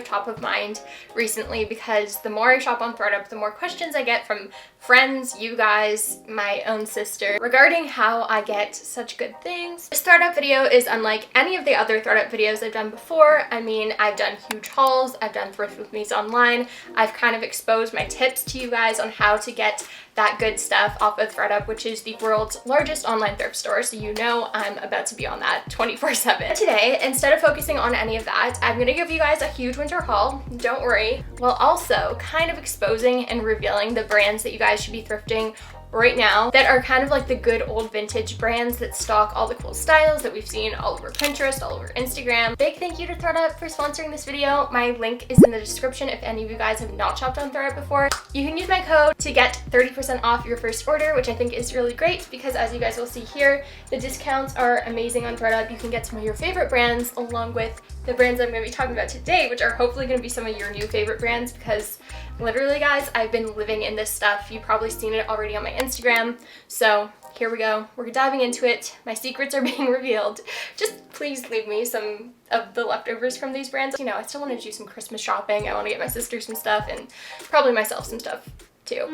top of mind recently because the more I shop on ThredUp, the more questions I get from friends, you guys, my own sister, regarding how I get such good things. This ThredUp video is unlike any of the other ThredUp videos I've done before. I mean, I've done huge hauls, I've done thrift with me's online, I've kind of exposed my tips to you guys on how to get that good stuff off of ThredUp, which is the world's largest online thrift store, so you know I'm about to be on that 24/7. Today, instead of focusing on any of that, I'm gonna give you guys a huge winter haul, don't worry, while also kind of exposing and revealing the brands that you guys should be thrifting right now that are kind of like the good old vintage brands that stock all the cool styles that we've seen all over Pinterest, all over Instagram. Big thank you to ThredUp for sponsoring this video. My link is in the description if any of you guys have not shopped on ThredUp before. You can use my code to get 30% off your first order, which I think is really great because as you guys will see here, the discounts are amazing on ThredUp. You can get some of your favorite brands along with the brands I'm going to be talking about today, which are hopefully going to be some of your new favorite brands because literally, guys, I've been living in this stuff. You've probably seen it already on my Instagram. So here we go. We're diving into it. My secrets are being revealed. Just please leave me some of the leftovers from these brands. You know, I still want to do some Christmas shopping. I want to get my sister some stuff and probably myself some stuff too.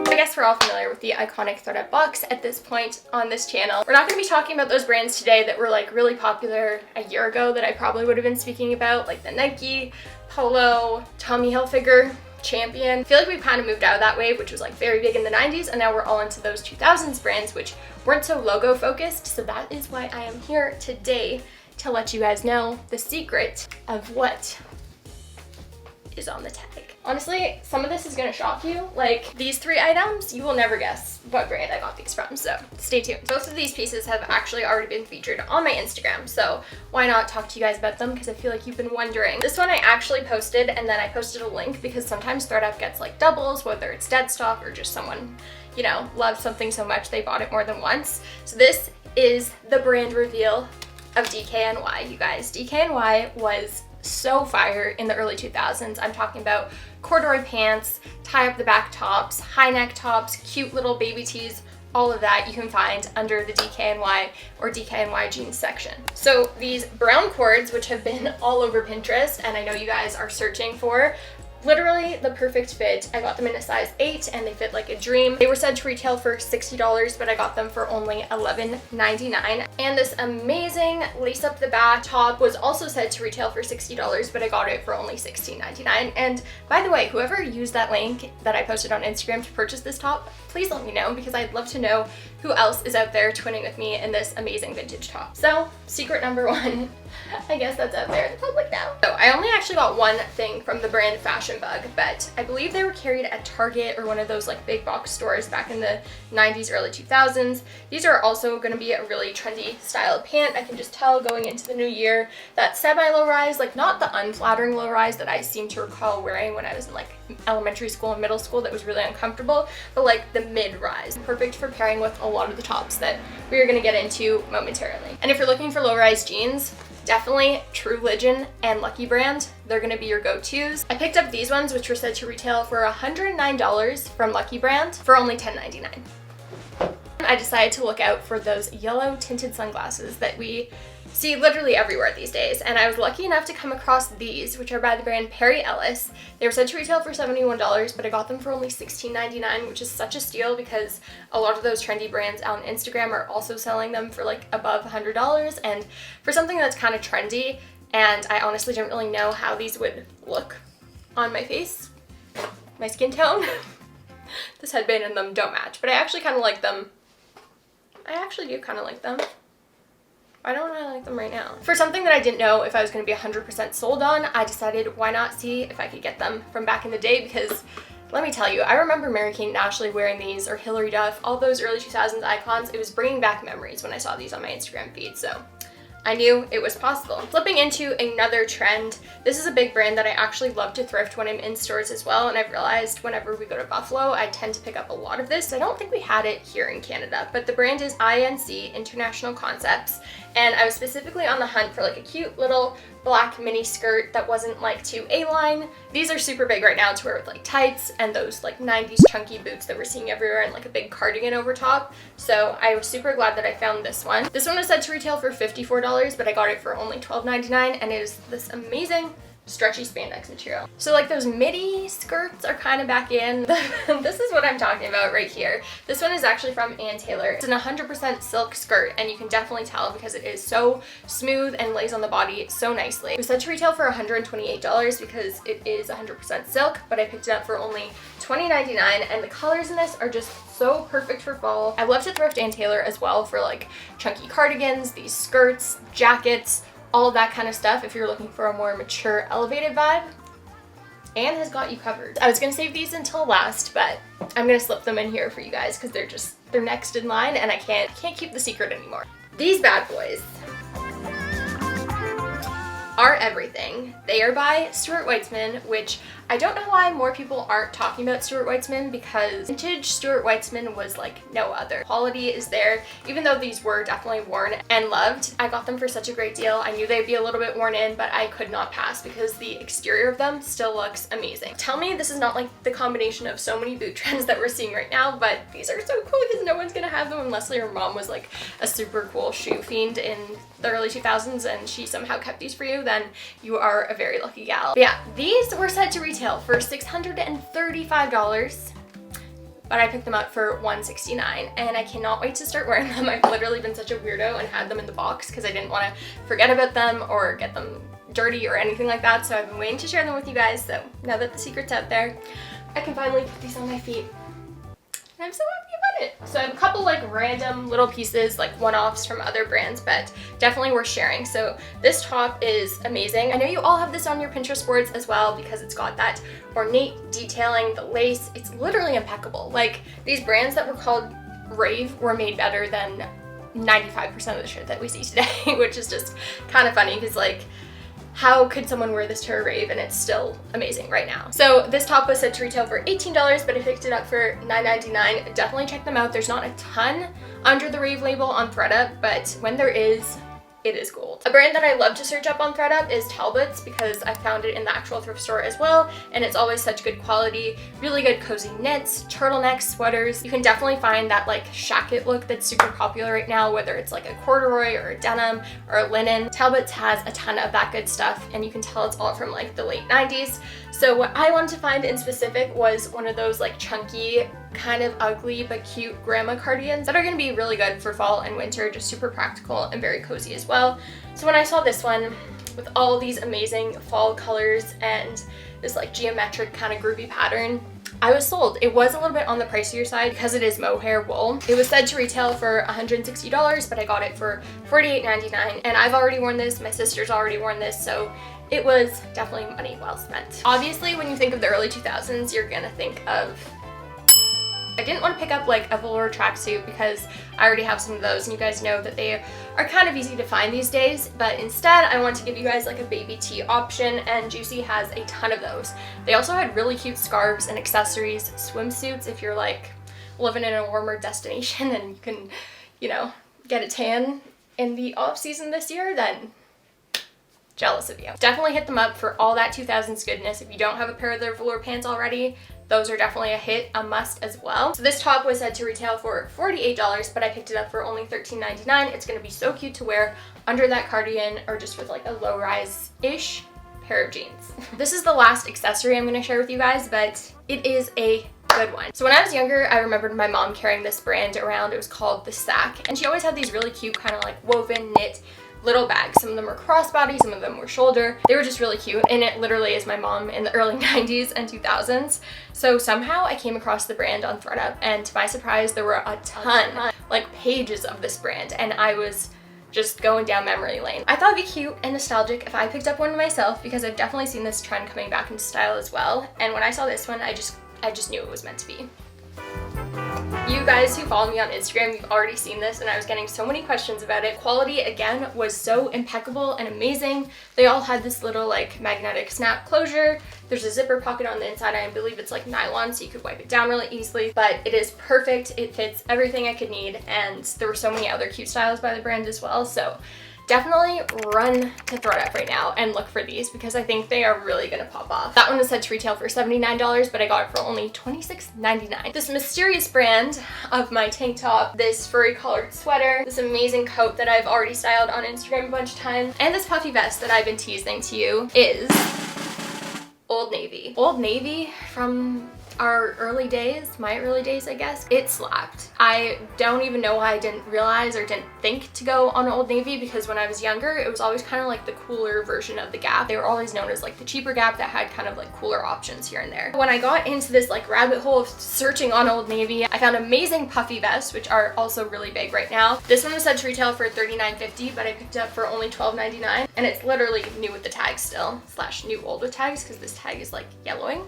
I guess we're all familiar with the iconic ThredUp box at this point on this channel. We're not going to be talking about those brands today that were like really popular a year ago that I probably would have been speaking about, like the Nike, Polo, Tommy Hilfiger, Champion. I feel like we've kind of moved out of that wave, which was like very big in the 90s, and now we're all into those 2000s brands, which weren't so logo focused. So that is why I am here today to let you guys know the secret of what is on the tag. Honestly, some of this is gonna shock you. Like these 3 items, you will never guess what brand I got these from, so stay tuned. Both of these pieces have actually already been featured on my Instagram, so why not talk to you guys about them because I feel like you've been wondering. This one I actually posted and then I posted a link because sometimes ThredUp gets like doubles, whether it's dead stock or just someone, you know, loves something so much they bought it more than once. So this is the brand reveal of DKNY, you guys. DKNY was so fire in the early 2000s. I'm talking about corduroy pants, tie up the back tops, high neck tops, cute little baby tees, all of that you can find under the DKNY or DKNY jeans section. So these brown cords, which have been all over Pinterest and I know you guys are searching for, literally the perfect fit. I got them in a size 8 and they fit like a dream. They were said to retail for $60, but I got them for only $11.99. And this amazing lace up the back top was also said to retail for $60, but I got it for only $16.99. And by the way, whoever used that link that I posted on Instagram to purchase this top, please let me know because I'd love to know who else is out there twinning with me in this amazing vintage top. So secret number 1, I guess that's out there in the public now. So I only actually got one thing from the brand Fashion Bug, but I believe they were carried at Target or one of those like big box stores back in the 90s, early 2000s. These are also going to be a really trendy style of pant. I can just tell going into the new year that semi-low rise, like not the unflattering low rise that I seem to recall wearing when I was in like elementary school and middle school that was really uncomfortable, but like the mid-rise. Perfect for pairing with a lot of the tops that we are going to get into momentarily. And if you're looking for low-rise jeans, definitely True Religion and Lucky Brand. They're gonna be your go-tos. I picked up these ones, which were said to retail for $109 from Lucky Brand for only $10.99. I decided to look out for those yellow tinted sunglasses that we see literally everywhere these days, and I was lucky enough to come across these, which are by the brand Perry Ellis. They were said to retail for $71, but I got them for only $16.99, which is such a steal because a lot of those trendy brands on Instagram are also selling them for like above $100, and for something that's kind of trendy, and I honestly didn't really know how these would look on my face, my skin tone. This headband and them don't match, but I actually kind of like them. I actually do kind of like them. Why don't I like them right now? For something that I didn't know if I was going to be 100% sold on, I decided why not see if I could get them from back in the day because let me tell you, I remember Mary-Kate and Ashley wearing these or Hilary Duff, all those early 2000s icons. It was bringing back memories when I saw these on my Instagram feed, so I knew it was possible. Flipping into another trend, this is a big brand that I actually love to thrift when I'm in stores as well, and I've realized whenever we go to Buffalo, I tend to pick up a lot of this. I don't think we had it here in Canada, but the brand is INC, International Concepts, and I was specifically on the hunt for like a cute little black mini skirt that wasn't like too A-line. These are super big right now to wear with like tights and those like 90s chunky boots that we're seeing everywhere and like a big cardigan over top. So I was super glad that I found this one. This one was said to retail for $54, but I got it for only $12.99, and it is this amazing stretchy spandex material. So like those midi skirts are kind of back in. This is what I'm talking about right here. This one is actually from Ann Taylor. It's an 100% silk skirt, and you can definitely tell because it is so smooth and lays on the body so nicely. It was said to retail for $128 because it is 100% silk, but I picked it up for only $20.99, and the colors in this are just so perfect for fall. I love to thrift Ann Taylor as well for like chunky cardigans, these skirts, jackets, all of that kind of stuff if you're looking for a more mature, elevated vibe. Anne has got you covered. I was gonna save these until last, but I'm gonna slip them in here for you guys because they're next in line, and I can't keep the secret anymore. These bad boys are everything. They are by Stuart Weitzman, which I don't know why more people aren't talking about Stuart Weitzman, because vintage Stuart Weitzman was like no other. Quality is there, even though these were definitely worn and loved. I got them for such a great deal. I knew they'd be a little bit worn in, but I could not pass because the exterior of them still looks amazing. Tell me this is not like the combination of so many boot trends that we're seeing right now, but these are so cool because no one's gonna have them unless your mom was like a super cool shoe fiend in the early 2000s and she somehow kept these for you. Then you are a very lucky gal. But yeah, these were said to retail for $635, but I picked them up for $169, and I cannot wait to start wearing them. I've literally been such a weirdo and had them in the box because I didn't want to forget about them or get them dirty or anything like that, so I've been waiting to share them with you guys. So now that the secret's out there, I can finally put these on my feet. And I'm so happy about it. So I have a couple like random little pieces, like one-offs from other brands, but definitely worth sharing. So this top is amazing. I know you all have this on your Pinterest boards as well because it's got that ornate detailing, the lace. It's literally impeccable. Like these brands that were called rave were made better than 95% of the shit that we see today, which is just kind of funny because like, how could someone wear this to a rave and it's still amazing right now? So this top was said to retail for $18, but I picked it up for $9.99. Definitely check them out. There's not a ton under the rave label on ThredUp, but when there is, it is gold. A brand that I love to search up on ThredUp is Talbot's because I found it in the actual thrift store as well, and it's always such good quality, really good cozy knits, turtlenecks, sweaters. You can definitely find that like shacket look that's super popular right now, whether it's like a corduroy or a denim or a linen. Talbot's has a ton of that good stuff, and you can tell it's all from like the late 90s. So what I wanted to find in specific was one of those like chunky, kind of ugly but cute grandma cardigans that are going to be really good for fall and winter, just super practical and very cozy as well. So when I saw this one with all these amazing fall colors and this like geometric kind of groovy pattern, I was sold. It was a little bit on the pricier side because it is mohair wool. It was said to retail for $160, but I got it for $48.99, and I've already worn this, my sister's already worn this, so it was definitely money well spent. Obviously, when you think of the early 2000s, you're gonna think of... I didn't want to pick up like a velour tracksuit because I already have some of those, and you guys know that they are kind of easy to find these days, but instead I want to give you guys like a baby tee option, and Juicy has a ton of those. They also had really cute scarves and accessories, swimsuits if you're like living in a warmer destination and you can, you know, get a tan in the off season this year, then jealous of you. Definitely hit them up for all that 2000s goodness. If you don't have a pair of their velour pants already, those are definitely a hit, a must as well. So this top was said to retail for $48, but I picked it up for only $13.99. It's gonna be so cute to wear under that cardigan or just with like a low-rise-ish pair of jeans. This is the last accessory I'm gonna share with you guys, but it is a good one. So when I was younger, I remembered my mom carrying this brand around. It was called The Sack, and she always had these really cute kind of like woven knit little bags. Some of them were crossbody, some of them were shoulder. They were just really cute, and it literally is my mom in the early 90s and 2000s. So somehow I came across the brand on ThredUp, and to my surprise, there were a ton, like pages of this brand, and I was just going down memory lane. I thought it'd be cute and nostalgic if I picked up one myself, because I've definitely seen this trend coming back into style as well, and when I saw this one, I just knew it was meant to be. You guys who follow me on Instagram, you've already seen this, and I was getting so many questions about it. Quality, again, was so impeccable and amazing. They all had this little like magnetic snap closure. There's a zipper pocket on the inside. I believe it's like nylon, so you could wipe it down really easily, but it is perfect. It fits everything I could need, and there were so many other cute styles by the brand as well, so definitely run to ThredUp right now and look for these because I think they are really gonna pop off. That one was said to retail for $79, but I got it for only $26.99. This mysterious brand of my tank top, this furry collared sweater, this amazing coat that I've already styled on Instagram a bunch of times, and this puffy vest that I've been teasing to you is Old Navy. Old Navy from our early days, my early days, I guess, it slapped. I don't even know why I didn't realize or didn't think to go on Old Navy, because when I was younger, it was always kind of like the cooler version of the Gap. They were always known as like the cheaper Gap that had kind of like cooler options here and there. When I got into this like rabbit hole of searching on Old Navy, I found amazing puffy vests, which are also really big right now. This one was said to retail for $39.50, but I picked it up for only $12.99, and it's literally new with the tags still, slash new old with tags, because this tag is like yellowing.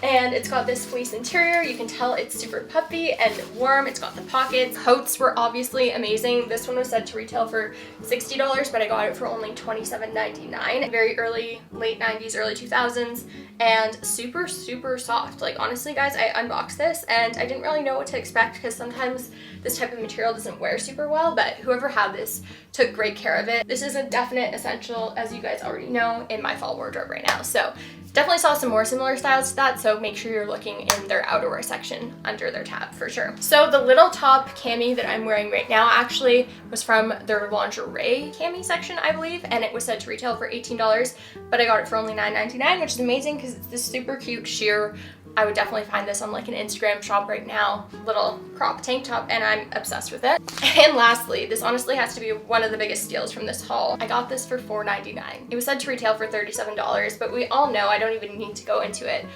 And it's got this fleece interior. You can tell it's super puffy and warm. It's got the pockets. Coats were obviously amazing. This one was said to retail for $60, but I got it for only $27.99. Very early, late 90s, early 2000s, and super, super soft. Like honestly guys, I unboxed this and I didn't really know what to expect because sometimes this type of material doesn't wear super well, but whoever had this took great care of it. This is a definite essential, as you guys already know, in my fall wardrobe right now. So definitely saw some more similar styles to that, so make sure you're looking in their outerwear section under their tab for sure. So the little top cami that I'm wearing right now actually was from their lingerie cami section, I believe, and it was said to retail for $18, but I got it for only $9.99, which is amazing because it's this super cute sheer. I would definitely find this on like an Instagram shop right now, little crop tank top, and I'm obsessed with it. And lastly, this honestly has to be one of the biggest steals from this haul. I got this for $4.99. It was said to retail for $37, but we all know, I don't even need to go into it,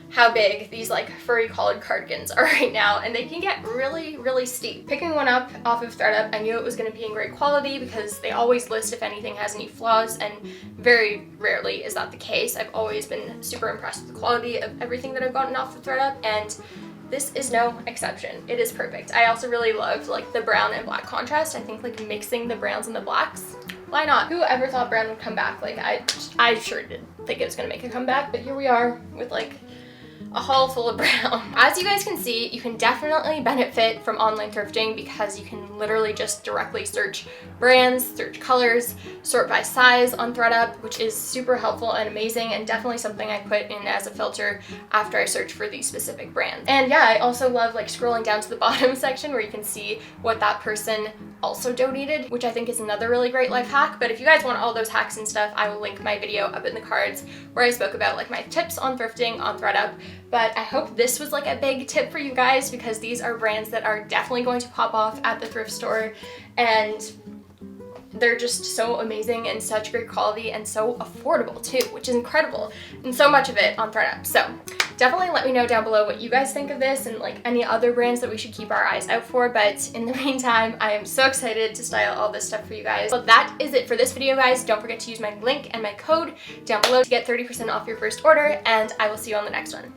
how big these like furry collared cardigans are right now, and they can get really, really steep. Picking one up off of ThredUp, I knew it was going to be in great quality because they always list if anything has any flaws, and very rarely is that the case. I've always been super impressed with the quality of everything that I've gotten off of ThredUp, and this is no exception. It is perfect. I also really loved like the brown and black contrast. I think like mixing the browns and the blacks, why not? Who ever thought brown would come back? Like I sure did think it was gonna make a comeback, but here we are with like a haul full of brown. As you guys can see, you can definitely benefit from online thrifting because you can literally just directly search brands, search colors, sort by size on ThredUp, which is super helpful and amazing, and definitely something I put in as a filter after I search for these specific brands. And yeah, I also love like scrolling down to the bottom section where you can see what that person also donated, which I think is another really great life hack. But if you guys want all those hacks and stuff, I will link my video up in the cards where I spoke about like my tips on thrifting on ThredUp. But I hope this was like a big tip for you guys because these are brands that are definitely going to pop off at the thrift store, and they're just so amazing and such great quality and so affordable too, which is incredible, and so much of it on ThredUp. So definitely let me know down below what you guys think of this and like any other brands that we should keep our eyes out for. But in the meantime, I am so excited to style all this stuff for you guys. So that is it for this video, guys. Don't forget to use my link and my code down below to get 30% off your first order, and I will see you on the next one.